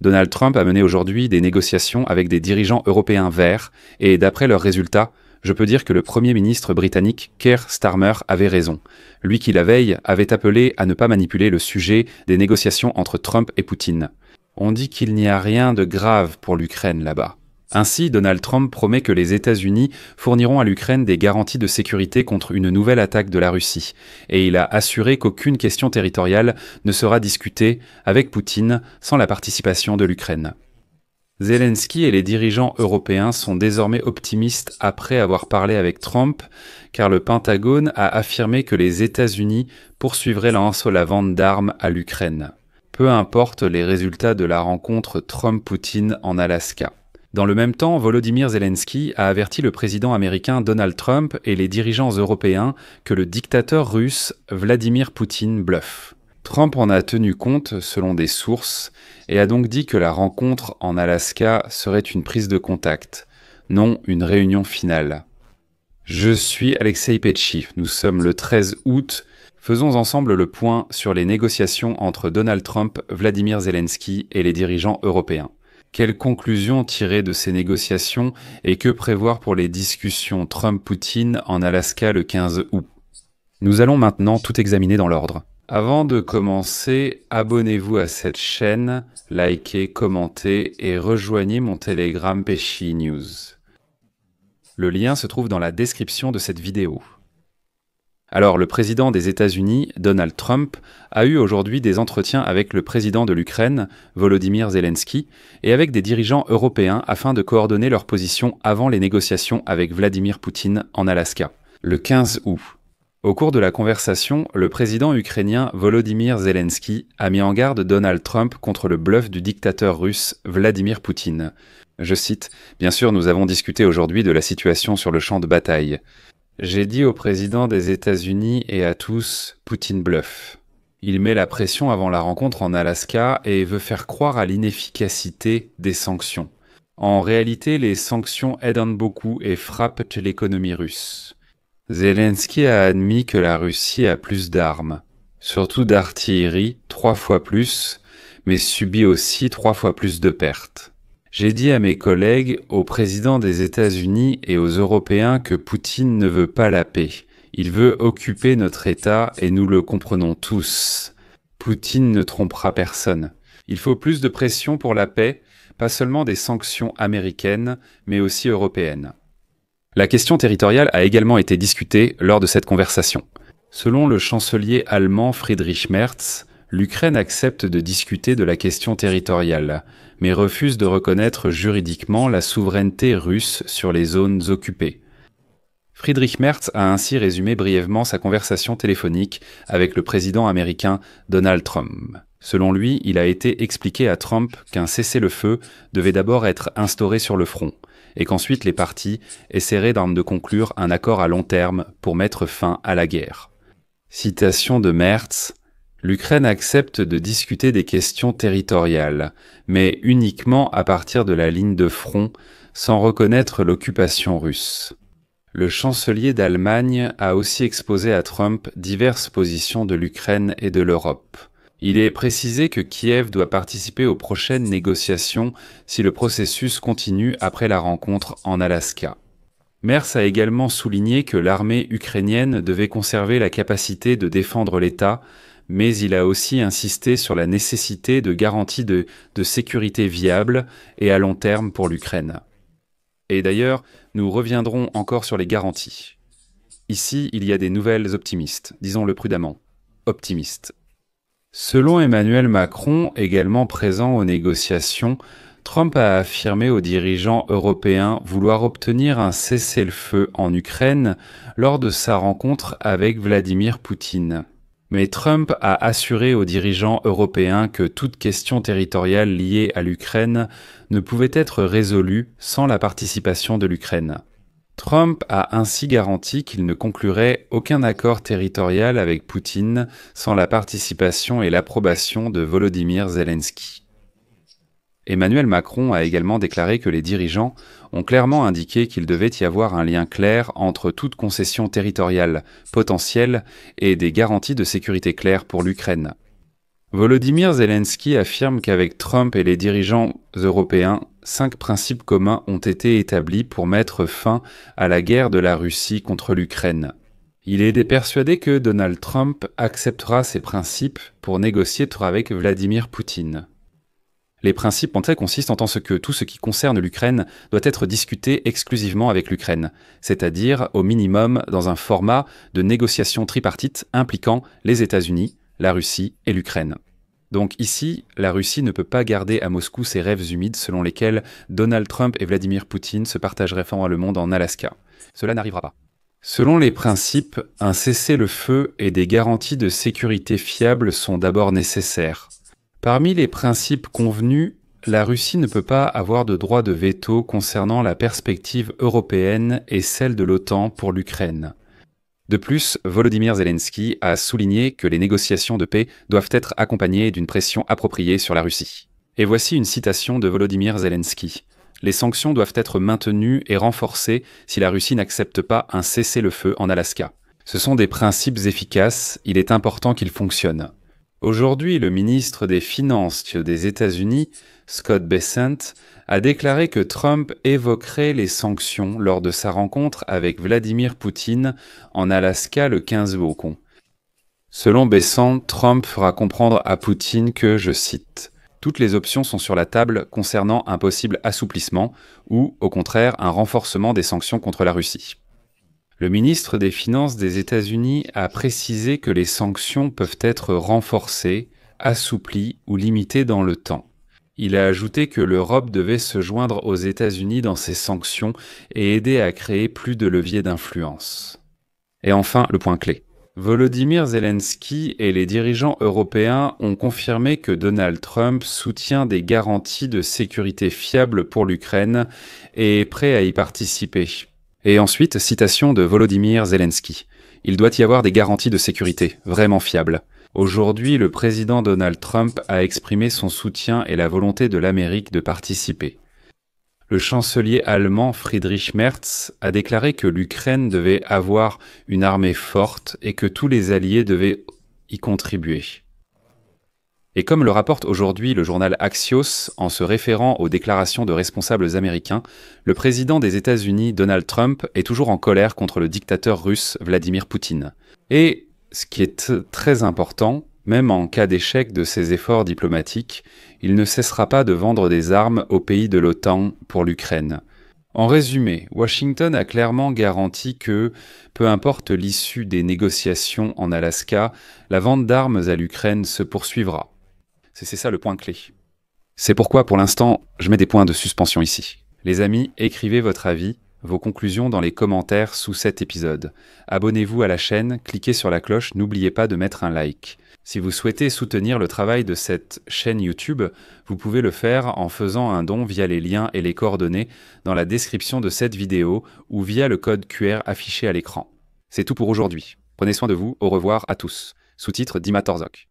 Donald Trump a mené aujourd'hui des négociations avec des dirigeants européens verts, et d'après leurs résultats, je peux dire que le Premier ministre britannique Keir Starmer avait raison. Lui qui, la veille, avait appelé à ne pas manipuler le sujet des négociations entre Trump et Poutine. On dit qu'il n'y a rien de grave pour l'Ukraine là-bas. Ainsi, Donald Trump promet que les États-Unis fourniront à l'Ukraine des garanties de sécurité contre une nouvelle attaque de la Russie, et il a assuré qu'aucune question territoriale ne sera discutée avec Poutine sans la participation de l'Ukraine. Zelensky et les dirigeants européens sont désormais optimistes après avoir parlé avec Trump, car le Pentagone a affirmé que les États-Unis poursuivraient la vente d'armes à l'Ukraine. Peu importe les résultats de la rencontre Trump-Poutine en Alaska. Dans le même temps, Volodymyr Zelensky a averti le président américain Donald Trump et les dirigeants européens que le dictateur russe Vladimir Poutine bluffe. Trump en a tenu compte, selon des sources, et a donc dit que la rencontre en Alaska serait une prise de contact, non une réunion finale. Je suis Alexei Petchi, nous sommes le 13 août. Faisons ensemble le point sur les négociations entre Donald Trump, Vladimir Zelensky et les dirigeants européens. Quelles conclusions tirer de ces négociations et que prévoir pour les discussions Trump-Poutine en Alaska le 15 août? Nous allons maintenant tout examiner dans l'ordre. Avant de commencer, abonnez-vous à cette chaîne, likez, commentez et rejoignez mon Telegram Pesci News. Le lien se trouve dans la description de cette vidéo. Alors, le président des États-Unis, Donald Trump, a eu aujourd'hui des entretiens avec le président de l'Ukraine, Volodymyr Zelensky, et avec des dirigeants européens afin de coordonner leurs positions avant les négociations avec Vladimir Poutine en Alaska, le 15 août. Au cours de la conversation, le président ukrainien Volodymyr Zelensky a mis en garde Donald Trump contre le bluff du dictateur russe Vladimir Poutine. Je cite, « Bien sûr, nous avons discuté aujourd'hui de la situation sur le champ de bataille. J'ai dit au président des États-Unis et à tous, Poutine bluffe. Il met la pression avant la rencontre en Alaska et veut faire croire à l'inefficacité des sanctions. En réalité, les sanctions aident beaucoup et frappent l'économie russe. Zelensky a admis que la Russie a plus d'armes, surtout d'artillerie, 3 fois plus, mais subit aussi 3 fois plus de pertes. J'ai dit à mes collègues, au président des États-Unis et aux Européens que Poutine ne veut pas la paix. Il veut occuper notre État et nous le comprenons tous. Poutine ne trompera personne. Il faut plus de pression pour la paix, pas seulement des sanctions américaines, mais aussi européennes. La question territoriale a également été discutée lors de cette conversation. Selon le chancelier allemand Friedrich Merz, l'Ukraine accepte de discuter de la question territoriale, mais refuse de reconnaître juridiquement la souveraineté russe sur les zones occupées. Friedrich Merz a ainsi résumé brièvement sa conversation téléphonique avec le président américain Donald Trump. Selon lui, il a été expliqué à Trump qu'un cessez-le-feu devait d'abord être instauré sur le front, et qu'ensuite les parties essaieraient de conclure un accord à long terme pour mettre fin à la guerre. Citation de Merz. L'Ukraine accepte de discuter des questions territoriales, mais uniquement à partir de la ligne de front, sans reconnaître l'occupation russe. Le chancelier d'Allemagne a aussi exposé à Trump diverses positions de l'Ukraine et de l'Europe. Il est précisé que Kiev doit participer aux prochaines négociations si le processus continue après la rencontre en Alaska. Merz a également souligné que l'armée ukrainienne devait conserver la capacité de défendre l'État, mais il a aussi insisté sur la nécessité de garanties de sécurité viables et à long terme pour l'Ukraine. Et d'ailleurs, nous reviendrons encore sur les garanties. Ici, il y a des nouvelles optimistes, disons-le prudemment, optimistes. Selon Emmanuel Macron, également présent aux négociations, Trump a affirmé aux dirigeants européens vouloir obtenir un cessez-le-feu en Ukraine lors de sa rencontre avec Vladimir Poutine. Mais Trump a assuré aux dirigeants européens que toute question territoriale liée à l'Ukraine ne pouvait être résolue sans la participation de l'Ukraine. Trump a ainsi garanti qu'il ne conclurait aucun accord territorial avec Poutine sans la participation et l'approbation de Volodymyr Zelensky. Emmanuel Macron a également déclaré que les dirigeants ont clairement indiqué qu'il devait y avoir un lien clair entre toute concession territoriale potentielle et des garanties de sécurité claires pour l'Ukraine. Volodymyr Zelensky affirme qu'avec Trump et les dirigeants européens, 5 principes communs ont été établis pour mettre fin à la guerre de la Russie contre l'Ukraine. Il est persuadé que Donald Trump acceptera ces principes pour négocier avec Vladimir Poutine. Les principes consistent en ce que tout ce qui concerne l'Ukraine doit être discuté exclusivement avec l'Ukraine, c'est-à-dire au minimum dans un format de négociation tripartite impliquant les États-Unis, la Russie et l'Ukraine. Donc ici, la Russie ne peut pas garder à Moscou ses rêves humides selon lesquels Donald Trump et Vladimir Poutine se partageraient le monde en Alaska. Cela n'arrivera pas. Selon les principes, un cessez-le-feu et des garanties de sécurité fiables sont d'abord nécessaires. Parmi les principes convenus, la Russie ne peut pas avoir de droit de veto concernant la perspective européenne et celle de l'OTAN pour l'Ukraine. De plus, Volodymyr Zelensky a souligné que les négociations de paix doivent être accompagnées d'une pression appropriée sur la Russie. Et voici une citation de Volodymyr Zelensky. « Les sanctions doivent être maintenues et renforcées si la Russie n'accepte pas un cessez-le-feu en Alaska. Ce sont des principes efficaces, il est important qu'ils fonctionnent. » Aujourd'hui, le ministre des Finances des États-Unis, Scott Bessent, a déclaré que Trump évoquerait les sanctions lors de sa rencontre avec Vladimir Poutine en Alaska le 15 août. Selon Bessent, Trump fera comprendre à Poutine que, je cite, « toutes les options sont sur la table concernant un possible assouplissement ou, au contraire, un renforcement des sanctions contre la Russie. » Le ministre des Finances des États-Unis a précisé que les sanctions peuvent être renforcées, assouplies ou limitées dans le temps. Il a ajouté que l'Europe devait se joindre aux États-Unis dans ces sanctions et aider à créer plus de leviers d'influence. Et enfin, le point clé. Volodymyr Zelensky et les dirigeants européens ont confirmé que Donald Trump soutient des garanties de sécurité fiables pour l'Ukraine et est prêt à y participer. Et ensuite, citation de Volodymyr Zelensky. « Il doit y avoir des garanties de sécurité, vraiment fiables. Aujourd'hui, le président Donald Trump a exprimé son soutien et la volonté de l'Amérique de participer. » Le chancelier allemand Friedrich Merz a déclaré que l'Ukraine devait avoir une armée forte et que tous les alliés devaient y contribuer. Et comme le rapporte aujourd'hui le journal Axios, en se référant aux déclarations de responsables américains, le président des États-Unis, Donald Trump, est toujours en colère contre le dictateur russe Vladimir Poutine. Et, ce qui est très important, même en cas d'échec de ses efforts diplomatiques, il ne cessera pas de vendre des armes aux pays de l'OTAN pour l'Ukraine. En résumé, Washington a clairement garanti que, peu importe l'issue des négociations en Alaska, la vente d'armes à l'Ukraine se poursuivra. C'est ça le point clé. C'est pourquoi, pour l'instant, je mets des points de suspension ici. Les amis, écrivez votre avis, vos conclusions dans les commentaires sous cet épisode. Abonnez-vous à la chaîne, cliquez sur la cloche, n'oubliez pas de mettre un like. Si vous souhaitez soutenir le travail de cette chaîne YouTube, vous pouvez le faire en faisant un don via les liens et les coordonnées dans la description de cette vidéo ou via le code QR affiché à l'écran. C'est tout pour aujourd'hui. Prenez soin de vous, au revoir à tous. Sous-titre Dima Torzok.